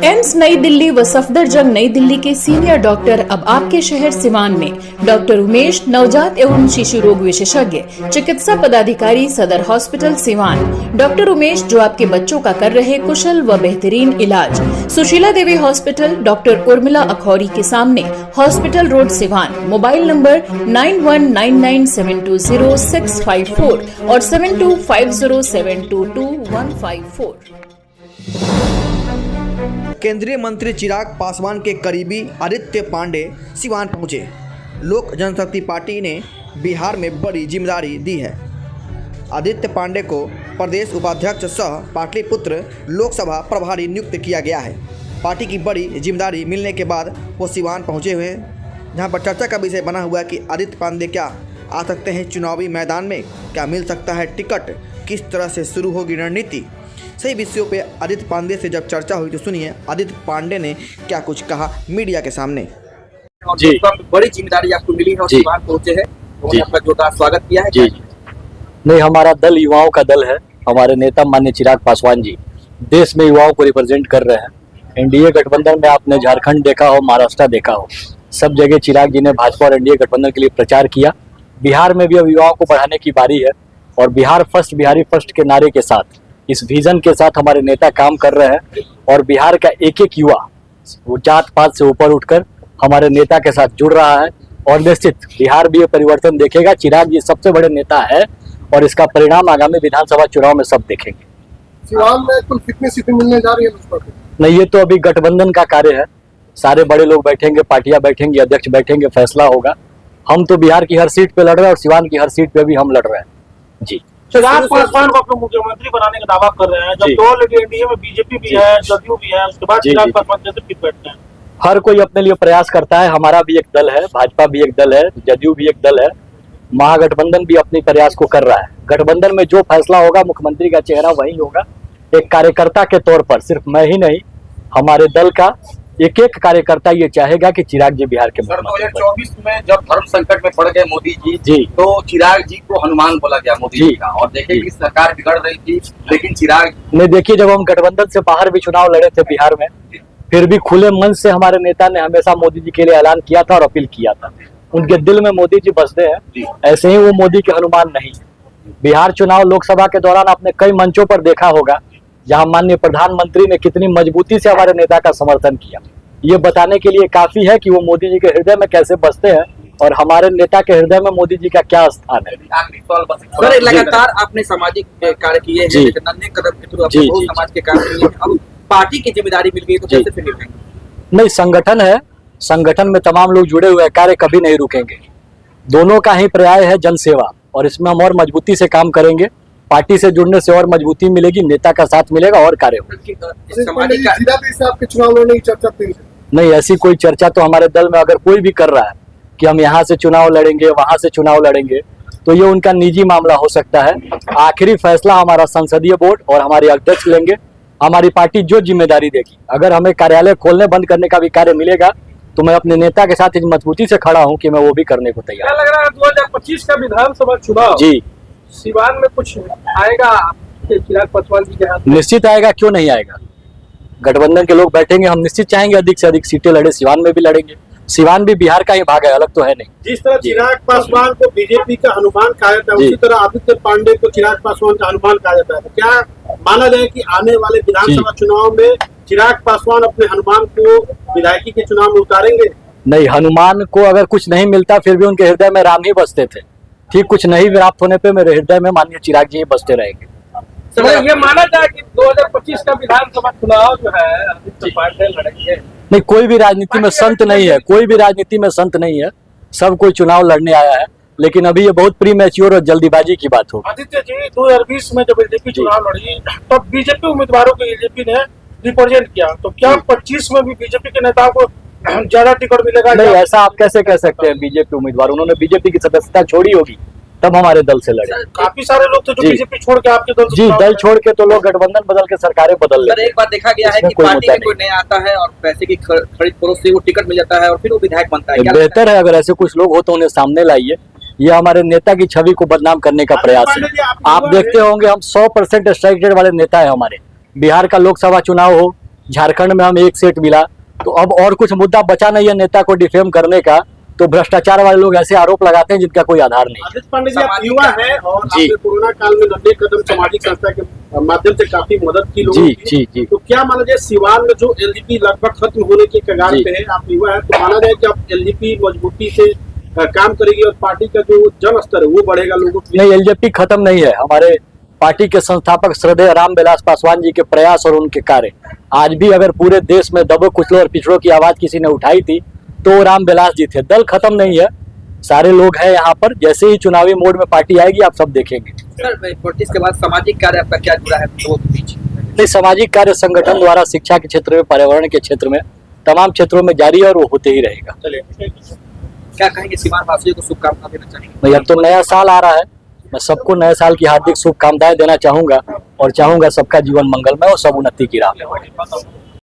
AIIMS नई दिल्ली व सफदरजंग नई दिल्ली के सीनियर डॉक्टर अब आपके शहर सिवान में। डॉक्टर उमेश, नवजात एवं शिशु रोग विशेषज्ञ, चिकित्सा पदाधिकारी, सदर हॉस्पिटल सिवान। डॉक्टर उमेश जो आपके बच्चों का कर रहे कुशल व बेहतरीन इलाज। सुशीला देवी हॉस्पिटल, डॉक्टर उर्मिला अखौरी के सामने, hospital road Siwan. Mobile number 9199720654 और 7250722154। केंद्रीय मंत्री चिराग पासवान के करीबी आदित्य पांडे सिवान पहुंचे। लोक जनशक्ति पार्टी ने बिहार में बड़ी जिम्मेदारी दी है। आदित्य पांडे को प्रदेश उपाध्यक्ष सह पाटलिपुत्र लोकसभा प्रभारी नियुक्त किया गया है। पार्टी की बड़ी जिम्मेदारी मिलने के बाद वो सिवान पहुंचे हुए हैं, जहां पर चर्चा का विषय बना हुआ है कि आदित्य पांडे क्या आ सकते हैं चुनावी मैदान में, क्या मिल सकता है टिकट, किस तरह से शुरू होगी रणनीति। सही विषयों पे आदित्य पांडे से जब चर्चा हुई तो सुनिए आदित्य पांडे ने क्या कुछ कहा मीडिया के सामने। जी, बड़ी जिम्मेदारी आपको मिली है और सिवान पहुंचे हैं, उन्होंने आपका जोरदार स्वागत किया है। जी नहीं, हमारा दल युवाओं का दल है। हमारे नेता माननीय चिराग पासवान जी देश में युवाओं को रिप्रेजेंट कर रहे हैं। एनडीए गठबंधन में आपने झारखंड देखा हो, महाराष्ट्र देखा हो, सब जगह चिराग जी ने भाजपा और एनडीए गठबंधन के लिए प्रचार किया। बिहार में भी अब युवाओं को बढ़ाने की बारी है और बिहार फर्स्ट, बिहारी फर्स्ट के नारे के साथ, इस विजन के साथ हमारे नेता काम कर रहे हैं और बिहार का एक एक युवा वो जात पात से ऊपर उठकर हमारे नेता के साथ जुड़ रहा है और निश्चित बिहार भी ये परिवर्तन देखेगा। चिराग जी सबसे बड़े नेता है और इसका परिणाम आगामी विधानसभा चुनाव में सब देखेंगे। सिवान में कुल कितनी सीटें मिलने जा रही है? नहीं, ये तो अभी गठबंधन का कार्य है। सारे बड़े लोग बैठेंगे, पार्टियां बैठेंगी, अध्यक्ष बैठेंगे, फैसला होगा। हम तो बिहार की हर सीट पे लड़ रहे हैं और सिवान की हर सीट पे भी हम लड़ रहे हैं। जी, चिराग पासवान को अपने मुख्यमंत्री बनाने का दावा कर रहे हैं, जब दो एनडीए में बीजेपी भी है, जदयू भी है, उसके बाद चिराग पासवान कैसे फिट बैठते हैं? हर कोई अपने लिए प्रयास करता है। हमारा भी एक दल है, भाजपा भी एक दल है, जदयू भी एक दल है, महागठबंधन भी अपने प्रयास को कर रहा है। गठबंधन में जो फैसला होगा मुख्यमंत्री का चेहरा वही होगा। एक कार्यकर्ता के तौर पर सिर्फ मैं ही नहीं, हमारे दल का एक एक कार्यकर्ता ये चाहेगा कि चिराग जी बिहार के मुख्यमंत्री। 2024 में जब धर्म संकट में पड़ गए मोदी जी तो चिराग जी को हनुमान बोला गया मोदी जी का, और देखिए कि सरकार बिगड़ रही थी, लेकिन चिराग ने देखिए जब हम गठबंधन से बाहर भी चुनाव लड़े थे बिहार में, फिर भी खुले मन से हमारे नेता ने हमेशा मोदी जी के लिए ऐलान किया था और अपील किया था। उनके दिल में मोदी जी बसते हैं, ऐसे ही वो मोदी के हनुमान नहीं। बिहार चुनाव लोकसभा के दौरान आपने कई मंचों पर देखा होगा जहां माननीय प्रधानमंत्री ने कितनी मजबूती से हमारे नेता का समर्थन किया। ये बताने के लिए काफी है कि वो मोदी जी के हृदय में कैसे बसते हैं और हमारे नेता के हृदय में मोदी जी का क्या स्थान है। सर, लगातार आपने सामाजिक कार्य किए हैं, नन्हे कदम के थ्रू आपने बहुत समाज के कार्य किए हैं, अब पार्टी की जिम्मेदारी मिल गई तो कैसे फिर निभाएंगे? नहीं, संगठन है, संगठन में तमाम लोग जुड़े हुए हैं, कार्य कभी नहीं रुकेंगे। दोनों का ही पर्याय है जनसेवा और इसमें हम और मजबूती से काम करेंगे। पार्टी से जुड़ने से और मजबूती मिलेगी, नेता का साथ मिलेगा और कार्य होगा। चुनाव लड़ने की चर्चा नहीं, ऐसी कोई चर्चा तो हमारे दल में अगर कोई भी कर रहा है कि हम यहाँ से चुनाव लड़ेंगे, वहां से चुनाव लड़ेंगे, तो ये उनका निजी मामला हो सकता है। आखिरी फैसला हमारा संसदीय बोर्ड और हमारे अध्यक्ष लेंगे। हमारी पार्टी जो जिम्मेदारी देगी, अगर हमें कार्यालय खोलने बंद करने का भी कार्य मिलेगा तो मैं अपने नेता के साथ इस मजबूती से खड़ा हूँ कि मैं वो भी करने को तैयार। क्या लग रहा है 2025 का विधानसभा चुनाव जी सिवान में कुछ आएगा चिराग पासवान जी के हाथ? निश्चित आएगा, क्यों नहीं आएगा। गठबंधन के लोग बैठेंगे, हम निश्चित चाहेंगे अधिक से अधिक सीटें लड़े, सिवान में भी लड़ेंगे। सिवान भी बिहार का ही भाग है, अलग तो है नहीं। जिस तरह चिराग पासवान को बीजेपी का हनुमान कहा जाता है, उसी तरह आदित्य पांडे को चिराग पासवान का हनुमान कहा जाता है। तो क्या माना जाए कि आने वाले विधानसभा चुनाव में चिराग पासवान अपने हनुमान को विधायकी के चुनाव में उतारेंगे? नहीं, हनुमान को अगर कुछ नहीं मिलता फिर भी उनके हृदय में राम ही बसते थे। ठीक, कुछ नहीं प्राप्त होने पे मेरे हृदय में माननीय चिराग जी बसते रहेंगे। ये माना जाए कि 2025 का विधानसभा चुनाव जो है आदित्य पांडे लड़ेंगे? नहीं, कोई भी राजनीति में संत नहीं है, कोई भी राजनीति में संत नहीं है। सब कोई चुनाव लड़ने आया है, लेकिन अभी ये बहुत प्री मैच्योर और जल्दीबाजी की बात होगी। आदित्य जी 2020 में जब बीजेपी चुनाव लड़ी तब बीजेपी उम्मीदवारों को बीजेपी ने रिप्रेजेंट किया, तो क्या 25 में भी बीजेपी के नेताओं को ज्यादा टिकट मिलेगा? नहीं, ऐसा आप कैसे कह सकते हैं। बीजेपी उम्मीदवार, उन्होंने बीजेपी की सदस्यता छोड़ी होगी तब हमारे दल से लड़े। काफी सारे लोग थे जो बीजेपी छोड़ के आपके दल से जी, दल छोड़ के तो लोग गठबंधन बदल के सरकारें बदल रहे हैं। एक बार देखा गया है कि पार्टी में कोई नया आता है और पैसे की खरीद फरोख्त से वो टिकट मिल जाता है और फिर वो विधायक बनता है। बेहतर है अगर ऐसे कुछ लोग हो तो उन्हें सामने लाइए। ये हमारे नेता की छवि को बदनाम करने का प्रयास है। आप देखते होंगे हम 100% स्ट्राइक रेट वाले नेता है हमारे। बिहार का लोकसभा चुनाव हो झारखंड में हम 1 सीट मिला, तो अब और कुछ मुद्दा बचा नहीं है नेता को डिफेम करने का। तो भ्रष्टाचार वाले लोग ऐसे आरोप लगाते हैं जिनका कोई आधार नहीं। आदित्य पांडे जी, आप युवा है और जी। आपने कोरोना काल में नन्हे कदम सामाजिक संस्था के माध्यम से काफी मदद की लोगों जी की। जी जी तो क्या माना जाए सिवान में जो एलजीपी लगभग खत्म होने के कगार जी। पे है, आप युवा है तो माना जाए कि आप एलजीपी मजबूती से काम करेगी और पार्टी का जो जन स्तर है वो बढ़ेगा लोगों के लिए? नहीं, एलजेपी खत्म नहीं है। हमारे पार्टी के संस्थापक श्रद्धेय रामविलास पासवान जी के प्रयास और उनके कार्य, आज भी अगर पूरे देश में दबों कुचलों और पिछड़ों की आवाज किसी ने उठाई थी तो रामविलास जी थे। दल खत्म नहीं है, सारे लोग हैं यहाँ पर। जैसे ही चुनावी मोड में पार्टी आएगी आप सब देखेंगे। सर पॉलिटिक्स के बाद सामाजिक कार्य आपका क्या जुड़ा है लोगों के बीच? नहीं, सामाजिक कार्य संगठन द्वारा शिक्षा के क्षेत्र में, पर्यावरण के क्षेत्र में, तमाम क्षेत्रों में जारी है और वो होते ही रहेगा। चलिए, क्या कहेंगे सीवान वासियों को शुभकामनाएं देना चाहेंगे? भाई अब तो नया साल आ रहा है, मैं सबको नए साल की हार्दिक शुभकामनाएं देना चाहूंगा और चाहूंगा सबका जीवन मंगलमय और सब उन्नति की राह पे बढ़े।